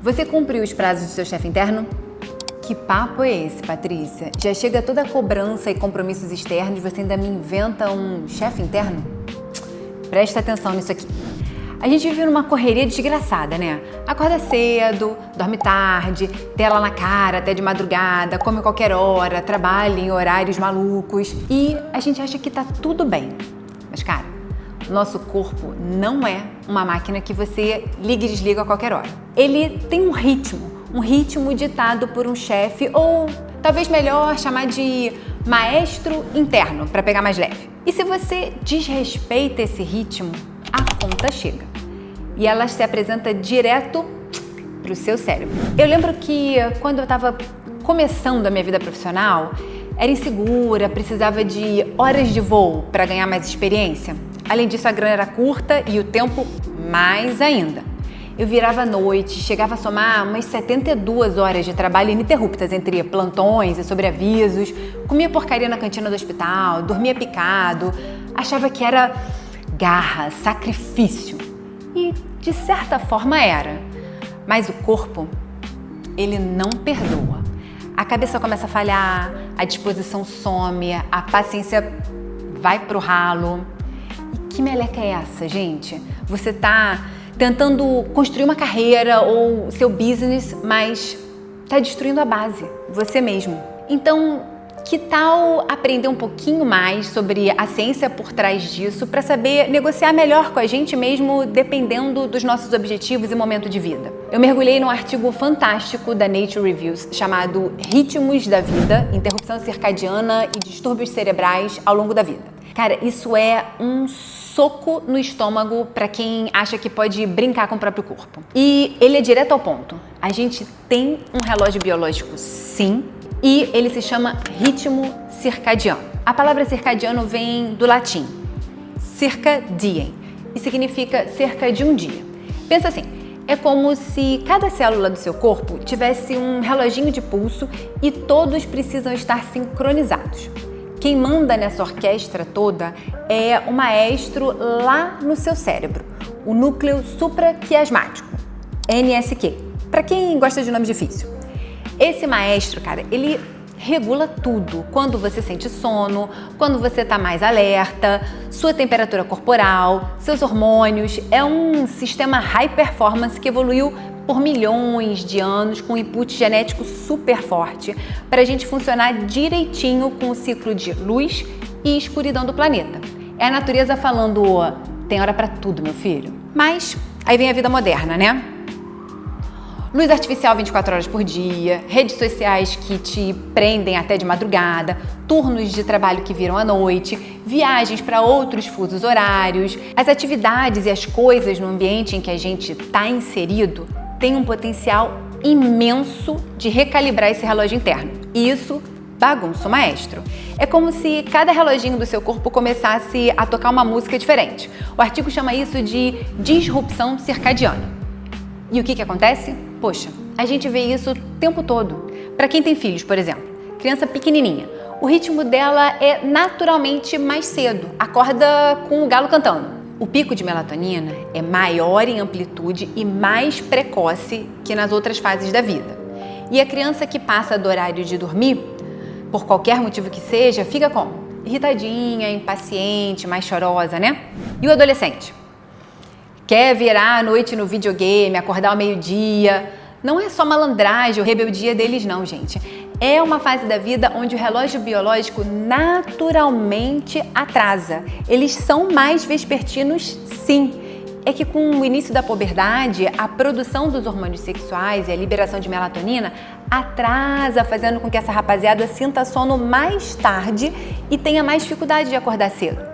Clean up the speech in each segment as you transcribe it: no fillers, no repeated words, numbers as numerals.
Você cumpriu os prazos do seu chefe interno? Que papo é esse, Patrícia? Já chega toda a cobrança e compromissos externos e você ainda me inventa um chefe interno? Presta atenção nisso aqui. A gente vive numa correria desgraçada, né? Acorda cedo, dorme tarde, tela na cara até de madrugada, come qualquer hora, trabalha em horários malucos e a gente acha que tá tudo bem. Mas, cara, nosso corpo não é uma máquina que você liga e desliga a qualquer hora. Ele tem um ritmo ditado por um chefe ou talvez melhor chamar de maestro interno, para pegar mais leve. E se você desrespeita esse ritmo, a conta chega. E ela se apresenta direto pro seu cérebro. Eu lembro que quando eu estava começando a minha vida profissional, era insegura, precisava de horas de voo para ganhar mais experiência. Além disso, a grana era curta e o tempo mais ainda. Eu virava à noite, chegava a somar umas 72 horas de trabalho ininterruptas entre plantões e sobreavisos, comia porcaria na cantina do hospital, dormia picado, achava que era garra, sacrifício. E de certa forma era. Mas o corpo, ele não perdoa. A cabeça começa a falhar, a disposição some, a paciência vai pro ralo. E que meleca é essa, gente? Você tá tentando construir uma carreira ou seu business, mas tá destruindo a base, você mesmo. Então, que tal aprender um pouquinho mais sobre a ciência por trás disso para saber negociar melhor com a gente mesmo dependendo dos nossos objetivos e momento de vida? Eu mergulhei num artigo fantástico da Nature Reviews chamado Ritmos da Vida, Interrupção Circadiana e Distúrbios Cerebrais ao Longo da Vida. Cara, isso é um soco no estômago para quem acha que pode brincar com o próprio corpo. E ele é direto ao ponto. A gente tem um relógio biológico, sim, e ele se chama ritmo circadiano. A palavra circadiano vem do latim, circa diem, e significa cerca de um dia. Pensa assim, é como se cada célula do seu corpo tivesse um reloginho de pulso e todos precisam estar sincronizados. Quem manda nessa orquestra toda é o maestro lá no seu cérebro, o núcleo supraquiasmático, NSQ, para quem gosta de nome difícil. Esse maestro, cara, ele regula tudo. Quando você sente sono, quando você está mais alerta, sua temperatura corporal, seus hormônios. É um sistema high performance que evoluiu por milhões de anos com input genético super forte para a gente funcionar direitinho com o ciclo de luz e escuridão do planeta. É a natureza falando, tem hora para tudo, meu filho. Mas aí vem a vida moderna, né? Luz artificial 24 horas por dia, redes sociais que te prendem até de madrugada, turnos de trabalho que viram à noite, viagens para outros fusos horários. As atividades e as coisas no ambiente em que a gente está inserido têm um potencial imenso de recalibrar esse relógio interno. E isso bagunça o maestro. É como se cada reloginho do seu corpo começasse a tocar uma música diferente. O artigo chama isso de disrupção circadiana. E o que acontece? Poxa, a gente vê isso o tempo todo. Para quem tem filhos, por exemplo, criança pequenininha, o ritmo dela é naturalmente mais cedo, acorda com o galo cantando. O pico de melatonina é maior em amplitude e mais precoce que nas outras fases da vida. E a criança que passa do horário de dormir, por qualquer motivo que seja, fica como? Irritadinha, impaciente, mais chorosa, né? E o adolescente? Quer virar à noite no videogame, acordar ao meio-dia. Não é só malandragem ou rebeldia deles não, gente. É uma fase da vida onde o relógio biológico naturalmente atrasa. Eles são mais vespertinos, sim. É que com o início da puberdade, a produção dos hormônios sexuais e a liberação de melatonina atrasa, fazendo com que essa rapaziada sinta sono mais tarde e tenha mais dificuldade de acordar cedo.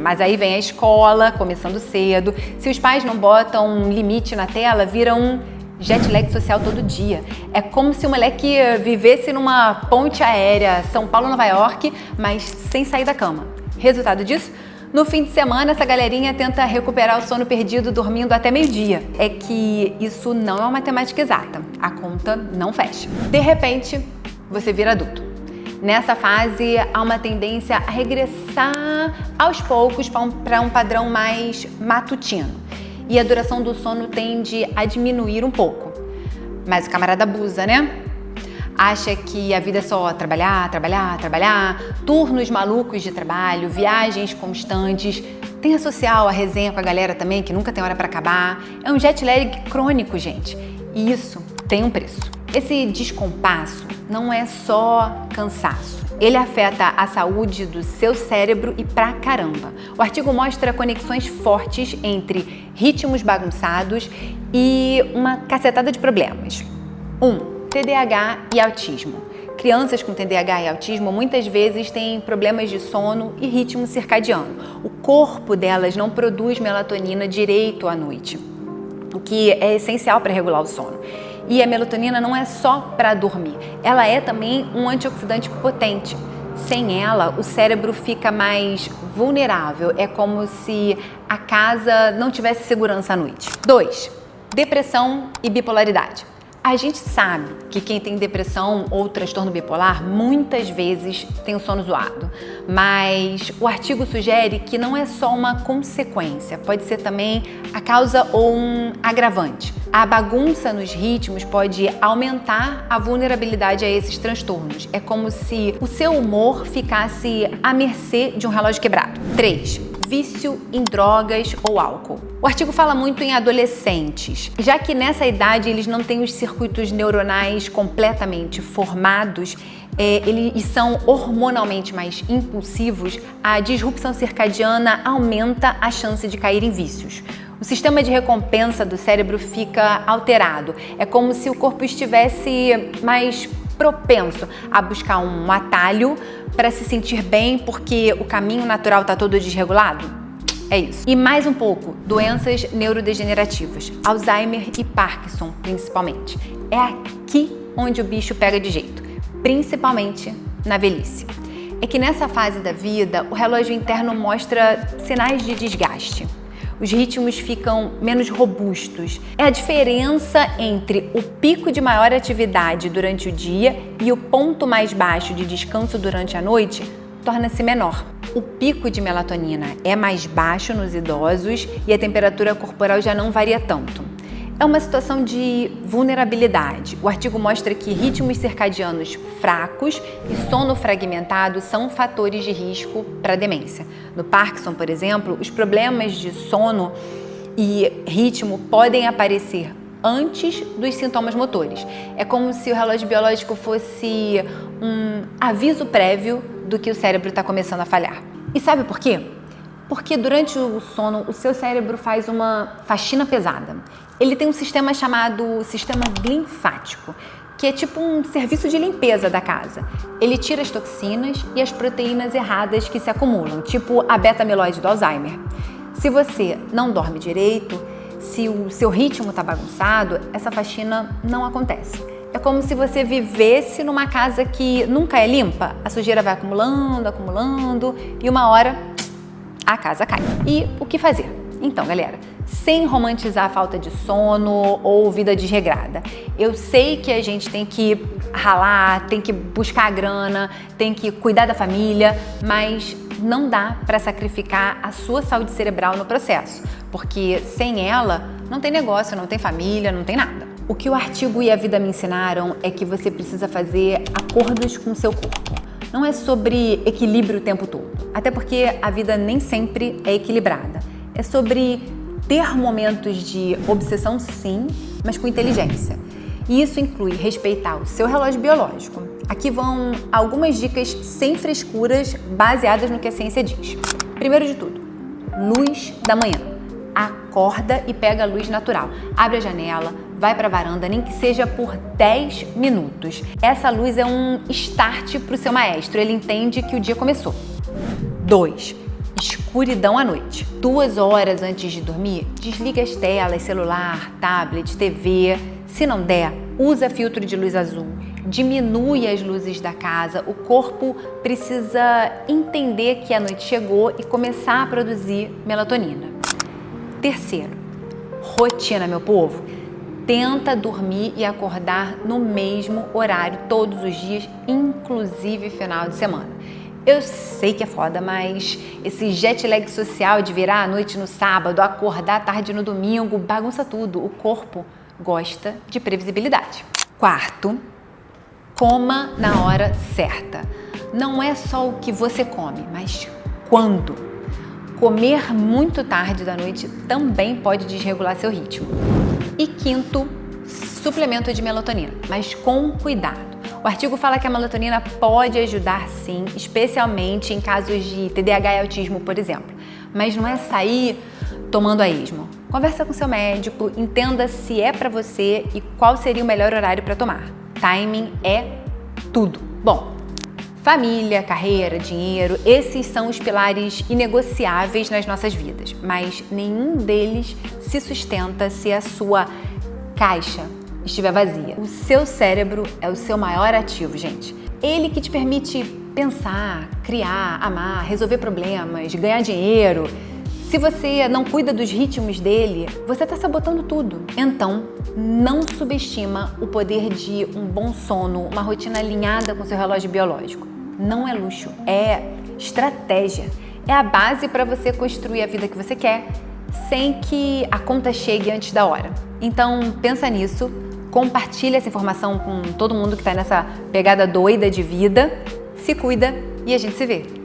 Mas aí vem a escola, começando cedo. Se os pais não botam um limite na tela, vira um jet lag social todo dia. É como se o moleque vivesse numa ponte aérea São Paulo-Nova York, mas sem sair da cama. Resultado disso? No fim de semana, essa galerinha tenta recuperar o sono perdido dormindo até meio-dia. É que isso não é uma matemática exata. A conta não fecha. De repente, você vira adulto. Nessa fase, há uma tendência a regressar aos poucos para um padrão mais matutino. e a duração do sono tende a diminuir um pouco. Mas o camarada abusa, né? Acha que a vida é só trabalhar, trabalhar, trabalhar, turnos malucos de trabalho, viagens constantes, tem a social, a resenha com a galera também, que nunca tem hora para acabar. É um jet lag crônico, gente, e isso tem um preço. Esse descompasso não é só cansaço. Ele afeta a saúde do seu cérebro e pra caramba. O artigo mostra conexões fortes entre ritmos bagunçados e uma cacetada de problemas. 1. TDAH e autismo. Crianças com TDAH e autismo muitas vezes têm problemas de sono e ritmo circadiano. O corpo delas não produz melatonina direito à noite, o que é essencial para regular o sono. E a melatonina não é só para dormir, ela é também um antioxidante potente. Sem ela, o cérebro fica mais vulnerável, é como se a casa não tivesse segurança à noite. 2. Depressão e bipolaridade. A gente sabe que quem tem depressão ou transtorno bipolar muitas vezes tem o sono zoado, mas o artigo sugere que não é só uma consequência, pode ser também a causa ou um agravante. A bagunça nos ritmos pode aumentar a vulnerabilidade a esses transtornos. É como se o seu humor ficasse à mercê de um relógio quebrado. 3. Vício em drogas ou álcool. O artigo fala muito em adolescentes, já que nessa idade eles não têm os circuitos neuronais completamente formados e são hormonalmente mais impulsivos, a disrupção circadiana aumenta a chance de cair em vícios. O sistema de recompensa do cérebro fica alterado. É como se o corpo estivesse mais propenso a buscar um atalho para se sentir bem porque o caminho natural está todo desregulado? É isso. E mais um pouco, doenças neurodegenerativas, Alzheimer e Parkinson principalmente. É aqui onde o bicho pega de jeito, principalmente na velhice. É que nessa fase da vida, o relógio interno mostra sinais de desgaste. Os ritmos ficam menos robustos. É a diferença entre o pico de maior atividade durante o dia e o ponto mais baixo de descanso durante a noite torna-se menor. O pico de melatonina é mais baixo nos idosos e a temperatura corporal já não varia tanto. É uma situação de vulnerabilidade. O artigo mostra que ritmos circadianos fracos e sono fragmentado são fatores de risco para demência. No Parkinson, por exemplo, os problemas de sono e ritmo podem aparecer antes dos sintomas motores. É como se o relógio biológico fosse um aviso prévio do que o cérebro está começando a falhar. E sabe por quê? Porque durante o sono, o seu cérebro faz uma faxina pesada. Ele tem um sistema chamado sistema linfático, que é tipo um serviço de limpeza da casa. Ele tira as toxinas e as proteínas erradas que se acumulam, tipo a beta-amiloide do Alzheimer. Se você não dorme direito, se o seu ritmo está bagunçado, essa faxina não acontece. É como se você vivesse numa casa que nunca é limpa. A sujeira vai acumulando, acumulando e uma hora a casa cai. E o que fazer? Então, galera, sem romantizar a falta de sono ou vida desregrada. Eu sei que a gente tem que ralar, tem que buscar a grana, tem que cuidar da família, mas não dá para sacrificar a sua saúde cerebral no processo, porque sem ela não tem negócio, não tem família, não tem nada. O que o artigo e a vida me ensinaram é que você precisa fazer acordos com o seu corpo. Não é sobre equilíbrio o tempo todo, até porque a vida nem sempre é equilibrada. É sobre ter momentos de obsessão, sim, mas com inteligência. E isso inclui respeitar o seu relógio biológico. Aqui vão algumas dicas sem frescuras, baseadas no que a ciência diz. Primeiro de tudo, luz da manhã. Acorda e pega a luz natural. Abre a janela, vai para a varanda, nem que seja por 10 minutos. Essa luz é um start para o seu maestro, ele entende que o dia começou. 2. Escuridão à noite. 2 horas antes de dormir, desliga as telas, celular, tablet, TV. Se não der, usa filtro de luz azul. Diminui as luzes da casa. O corpo precisa entender que a noite chegou e começar a produzir melatonina. Terceiro, rotina, meu povo. Tenta dormir e acordar no mesmo horário todos os dias, inclusive final de semana. Eu sei que é foda, mas esse jet lag social de virar à noite no sábado, acordar tarde no domingo, bagunça tudo. O corpo gosta de previsibilidade. Quarto, coma na hora certa. Não é só o que você come, mas quando. Comer muito tarde da noite também pode desregular seu ritmo. E quinto, suplemento de melatonina, mas com cuidado. O artigo fala que a melatonina pode ajudar sim, especialmente em casos de TDAH e autismo, por exemplo. Mas não é sair tomando a esmo. Conversa com seu médico, entenda se é para você e qual seria o melhor horário para tomar. Timing é tudo. Bom, família, carreira, dinheiro, esses são os pilares inegociáveis nas nossas vidas, mas nenhum deles se sustenta se a sua caixa estiver vazia. O seu cérebro é o seu maior ativo, gente. Ele que te permite pensar, criar, amar, resolver problemas, ganhar dinheiro. Se você não cuida dos ritmos dele, você está sabotando tudo. Então, não subestima o poder de um bom sono, uma rotina alinhada com seu relógio biológico. Não é luxo, é estratégia. É a base para você construir a vida que você quer, sem que a conta chegue antes da hora. Então, pensa nisso. Compartilha essa informação com todo mundo que está nessa pegada doida de vida. Se cuida e a gente se vê.